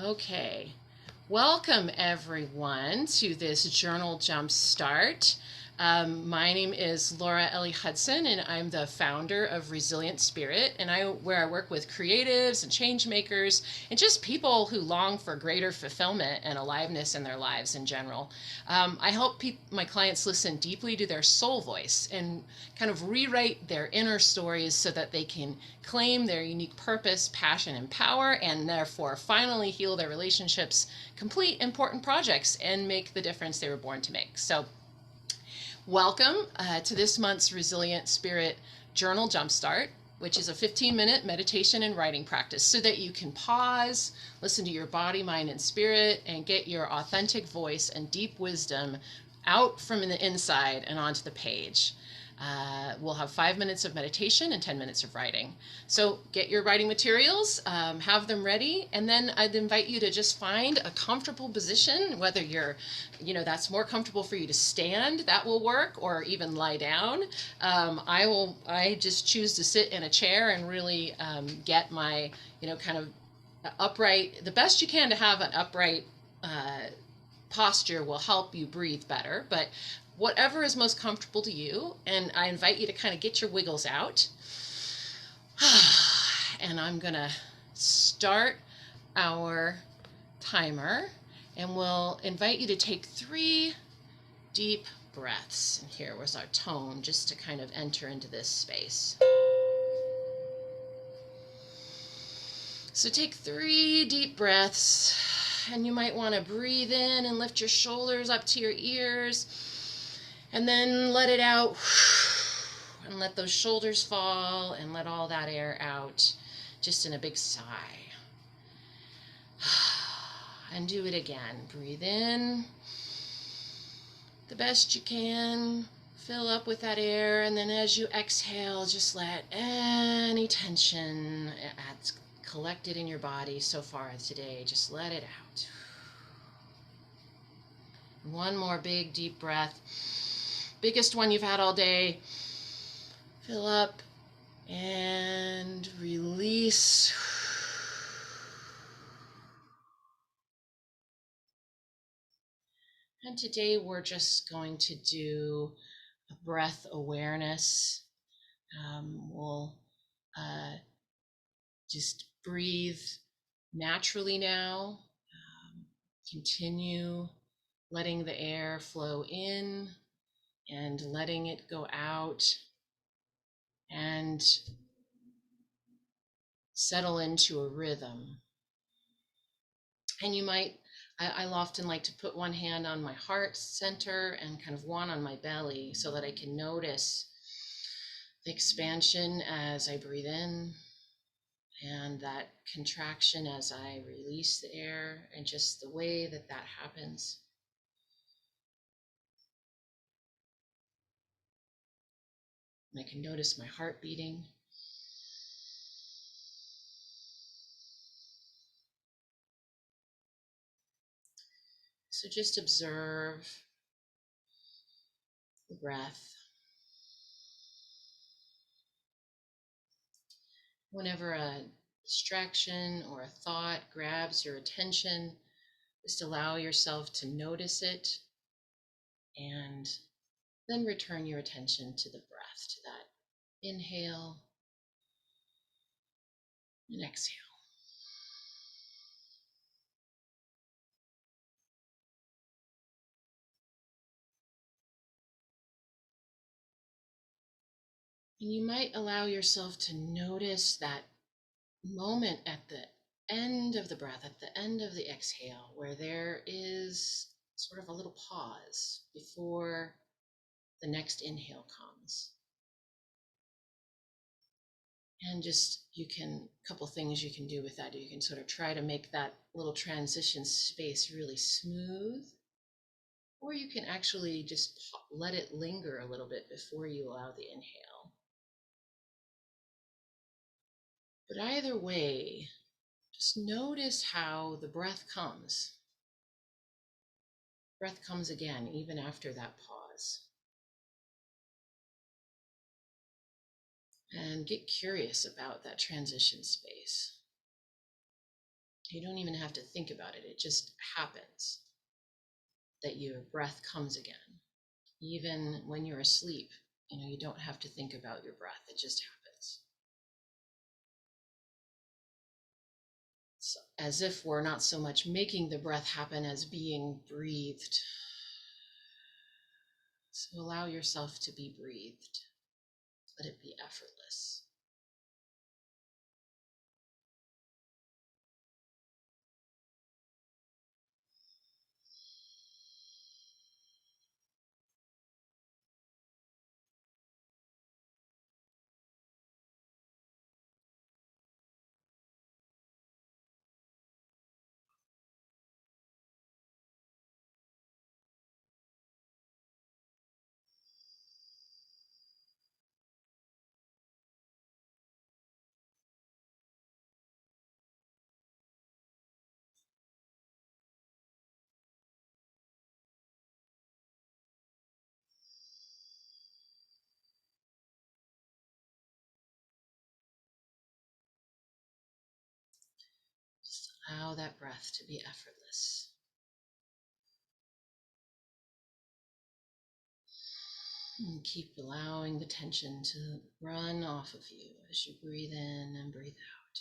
Okay, welcome everyone to this journal Jumpstart. My name is Laura Ellie Hudson, and I'm the founder of Resilient Spirit, where I work with creatives and change makers and just people who long for greater fulfillment and aliveness in their lives in general. I help my clients listen deeply to their soul voice and kind of rewrite their inner stories so that they can claim their unique purpose, passion, and power, and therefore finally heal their relationships, complete important projects, and make the difference they were born to make. So welcome to this month's Resilient Spirit Journal Jumpstart, which is a 15-minute meditation and writing practice so that you can pause, listen to your body, mind, and spirit, and get your authentic voice and deep wisdom out from the inside and onto the page. We'll have 5 minutes of meditation and 10 minutes of writing. So get your writing materials, have them ready, and then I'd invite you to just find a comfortable position, whether that's more comfortable for you to stand, that will work, or even lie down. I just choose to sit in a chair and really get my, kind of upright, the best you can to have an upright posture will help you breathe better, but whatever is most comfortable to you. And I invite you to kind of get your wiggles out. And I'm going to start our timer, and we'll invite you to take 3 deep breaths. And here was our tone just to kind of enter into this space. So take 3 deep breaths, and you might want to breathe in and lift your shoulders up to your ears, and then let it out, and let those shoulders fall, and let all that air out just in a big sigh. And do it again. Breathe in the best you can, fill up with that air, and then as you exhale, just let any tension that's collected in your body so far today, just let it out. One more big deep breath, biggest one you've had all day. Fill up and release. And today we're just going to do a breath awareness. We'll just breathe naturally now. Continue letting the air flow in and letting it go out, and settle into a rhythm. And I often like to put one hand on my heart center and kind of one on my belly so that I can notice the expansion as I breathe in and that contraction as I release the air, and just the way that happens. And I can notice my heart beating. So just observe the breath. Whenever a distraction or a thought grabs your attention, just allow yourself to notice it, and then return your attention to the breath, to that inhale and exhale. And you might allow yourself to notice that moment at the end of the breath, at the end of the exhale, where there is sort of a little pause before the next inhale comes. And just, a couple things you can do with that. You can sort of try to make that little transition space really smooth, or you can actually just let it linger a little bit before you allow the inhale. But either way, just notice how the breath comes. Breath comes again, even after that pause. And get curious about that transition space. You don't even have to think about it. It just happens that your breath comes again. Even when you're asleep, you don't have to think about your breath. It just happens. So, as if we're not so much making the breath happen as being breathed. So allow yourself to be breathed. Let it be effortless. Just allow that breath to be effortless. And keep allowing the tension to run off of you as you breathe in and breathe out.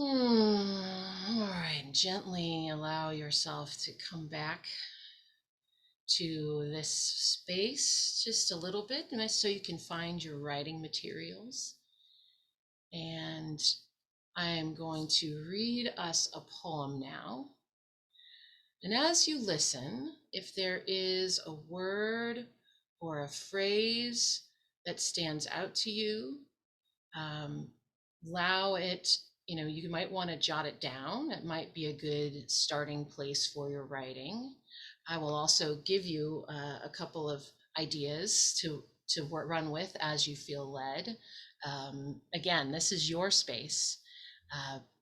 All right, gently allow yourself to come back to this space just a little bit, so you can find your writing materials. And I am going to read us a poem now. And as you listen, if there is a word or a phrase that stands out to you, allow it, you might want to jot it down. It might be a good starting place for your writing. I will also give you a couple of ideas to run with as you feel led. Again, this is your space.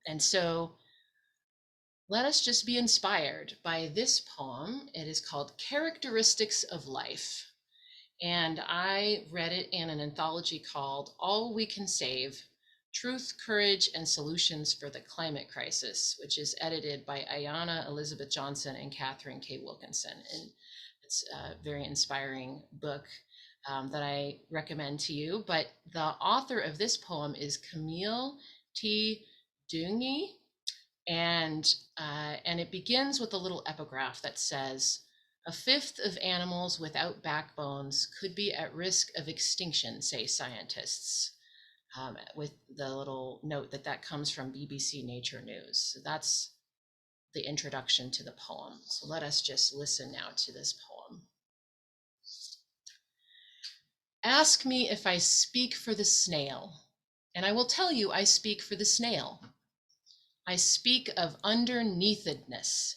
And so let us just be inspired by this poem. It is called Characteristics of Life. And I read it in an anthology called All We Can Save: Truth, Courage, and Solutions for the Climate Crisis, which is edited by Ayanna Elizabeth Johnson and Catherine K. Wilkinson. And it's a very inspiring book that I recommend to you. But the author of this poem is Camille T. Dungy. And it begins with a little epigraph that says, "A fifth of animals without backbones could be at risk of extinction, say scientists," with the little note that comes from BBC Nature News. So that's the introduction to the poem. So let us just listen now to this poem. Ask me if I speak for the snail, and I will tell you I speak for the snail. I speak of underneathedness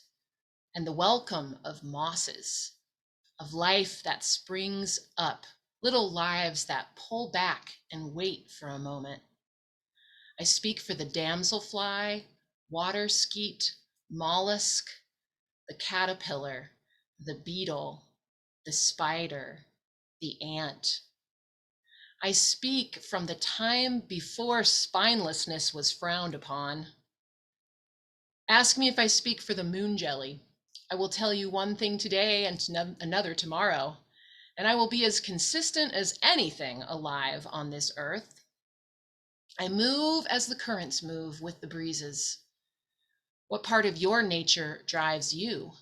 and the welcome of mosses, of life that springs up, little lives that pull back and wait for a moment. I speak for the damselfly, water skeet, mollusk, the caterpillar, the beetle, the spider, the ant. I speak from the time before spinelessness was frowned upon. Ask me if I speak for the moon jelly. I will tell you one thing today and another tomorrow, and I will be as consistent as anything alive on this earth. I move as the currents move with the breezes. What part of your nature drives you?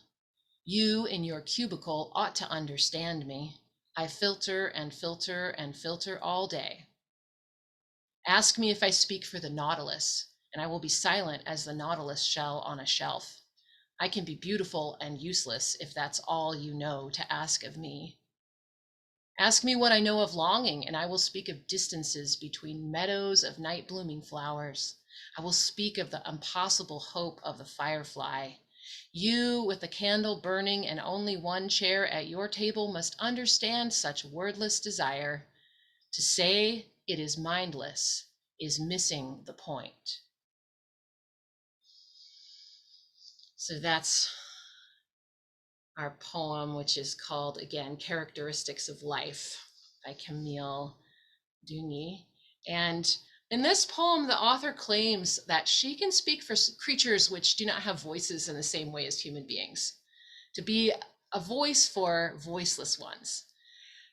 You in your cubicle ought to understand me. I filter and filter and filter all day. Ask me if I speak for the nautilus, and I will be silent as the nautilus shell on a shelf. I can be beautiful and useless if that's all you know to ask of me. Ask me what I know of longing, and I will speak of distances between meadows of night blooming flowers. I will speak of the impossible hope of the firefly. You, with a candle burning and only one chair at your table, must understand such wordless desire. To say it is mindless is missing the point. So that's our poem, which is called, again, Characteristics of Life by Camille Dugny. And in this poem, the author claims that she can speak for creatures which do not have voices in the same way as human beings, to be a voice for voiceless ones.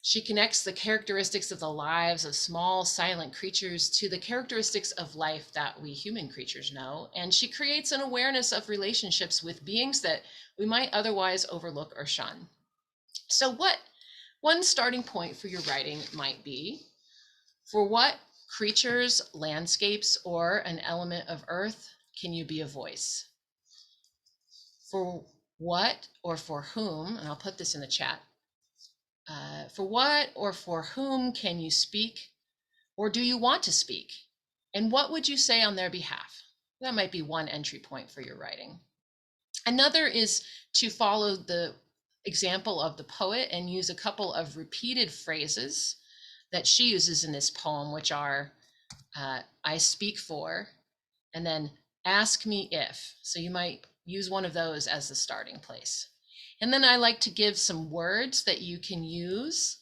She connects the characteristics of the lives of small, silent creatures to the characteristics of life that we human creatures know. And she creates an awareness of relationships with beings that we might otherwise overlook or shun. So what one starting point for your writing might be: for what creatures, landscapes, or an element of earth can you be a voice? For what or for whom, and I'll put this in the chat, for what or for whom can you speak, or do you want to speak? And what would you say on their behalf? That might be one entry point for your writing. Another is to follow the example of the poet and use a couple of repeated phrases that she uses in this poem, which are I speak for, and then ask me if. So you might use one of those as the starting place. And then I like to give some words that you can use,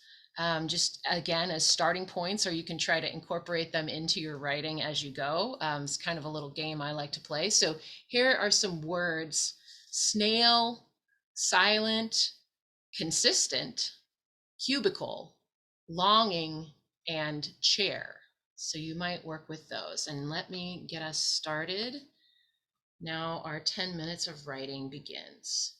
just again as starting points, or you can try to incorporate them into your writing as you go. It's kind of a little game I like to play. So here are some words: snail, silent, consistent, cubicle, longing, and chair. So you might work with those. And let me get us started. Now our 10 minutes of writing begins.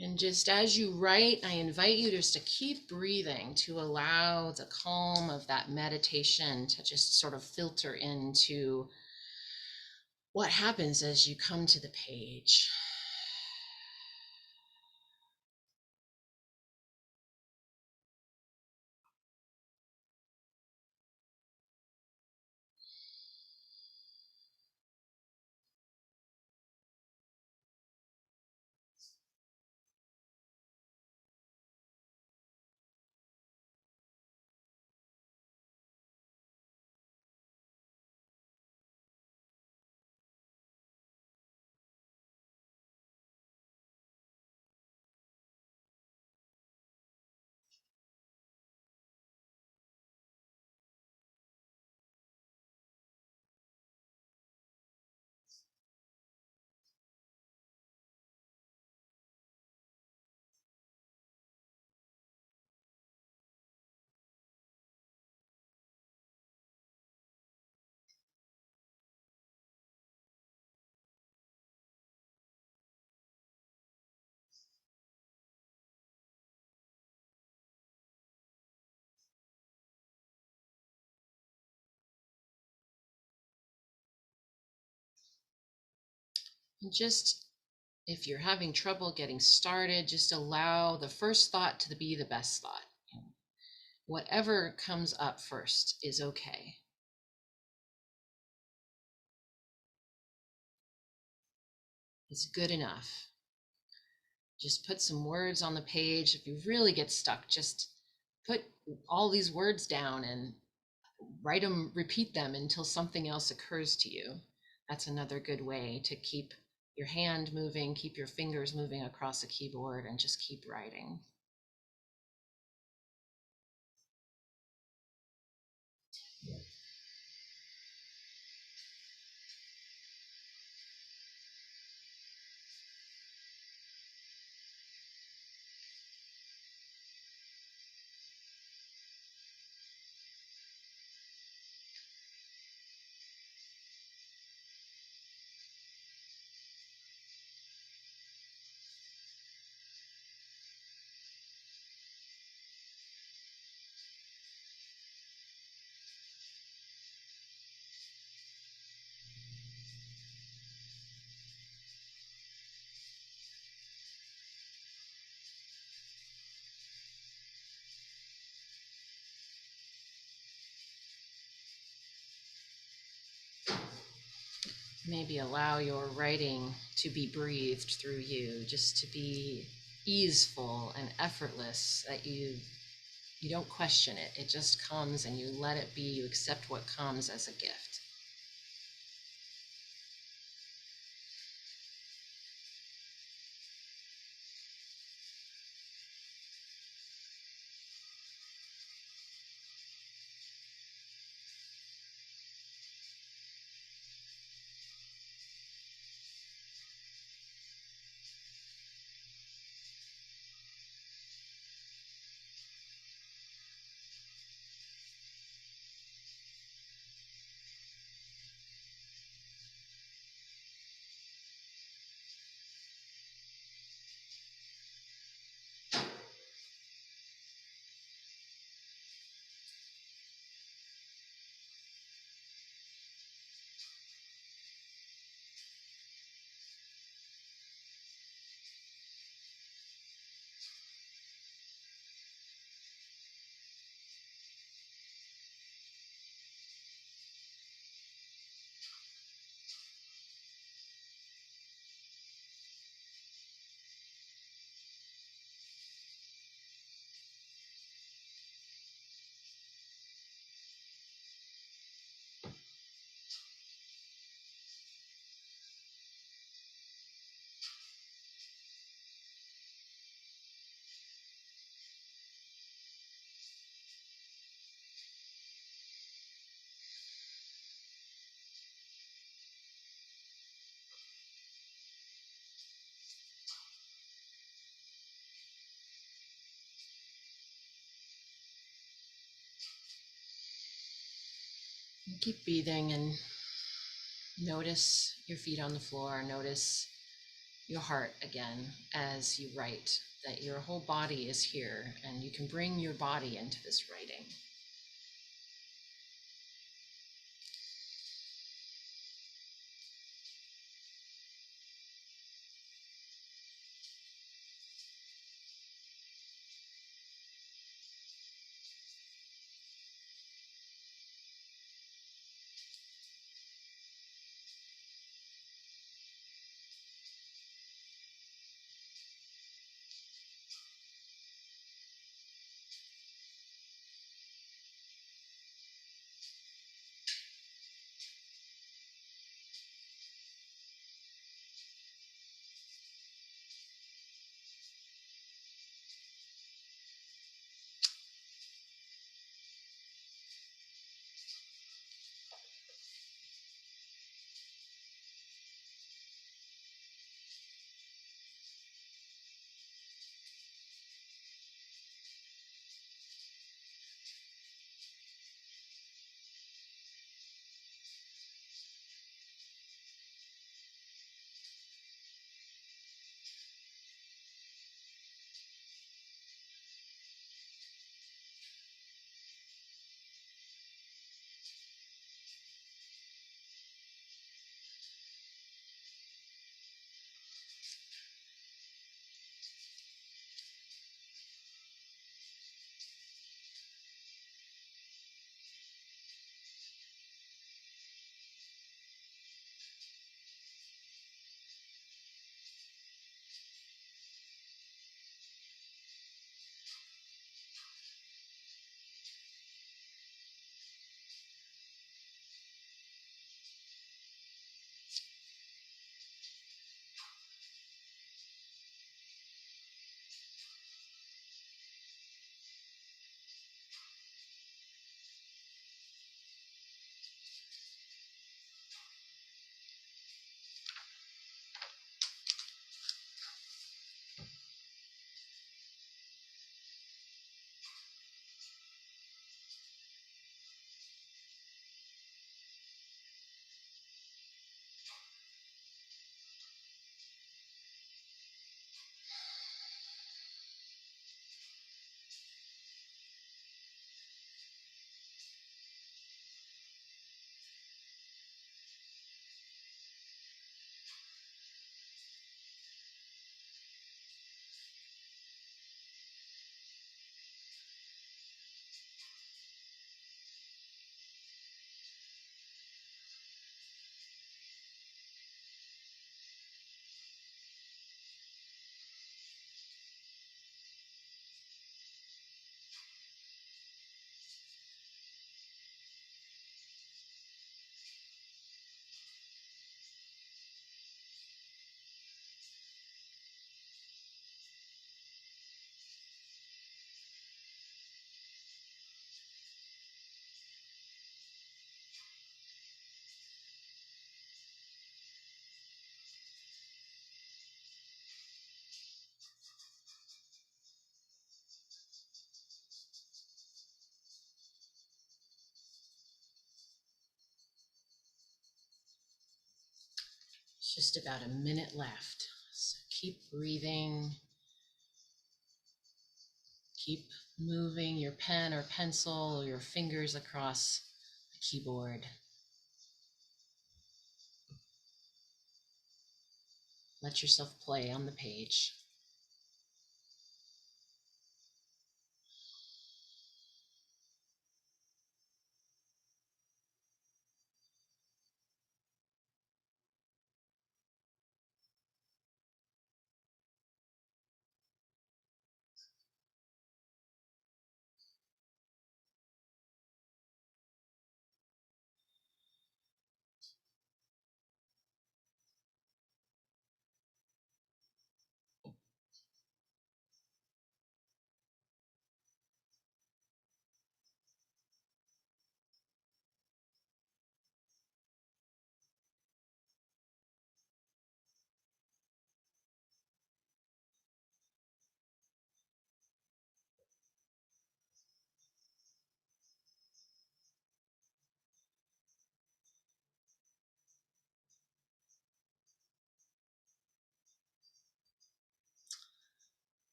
And just as you write, I invite you just to keep breathing, to allow the calm of that meditation to just sort of filter into what happens as you come to the page. And just, if you're having trouble getting started, just allow the first thought to be the best thought. Whatever comes up first is okay. It's good enough. Just put some words on the page. If you really get stuck, just put all these words down and write them, repeat them until something else occurs to you. That's another good way to keep your hand moving, keep your fingers moving across a keyboard, and just keep writing. maybe allow your writing to be breathed through you, just to be easeful and effortless, that you don't question it. It just comes and you let it be. You accept what comes as a gift. And keep breathing and notice your feet on the floor. Notice your heart again as you write, that your whole body is here and you can bring your body into this writing. Just about a minute left. So keep breathing. Keep moving your pen or pencil or your fingers across the keyboard. Let yourself play on the page.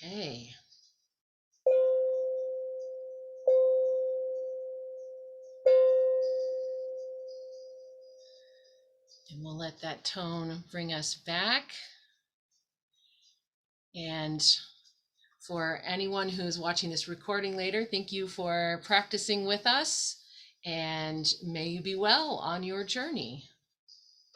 Okay. And we'll let that tone bring us back. And for anyone who's watching this recording later, thank you for practicing with us, and may you be well on your journey.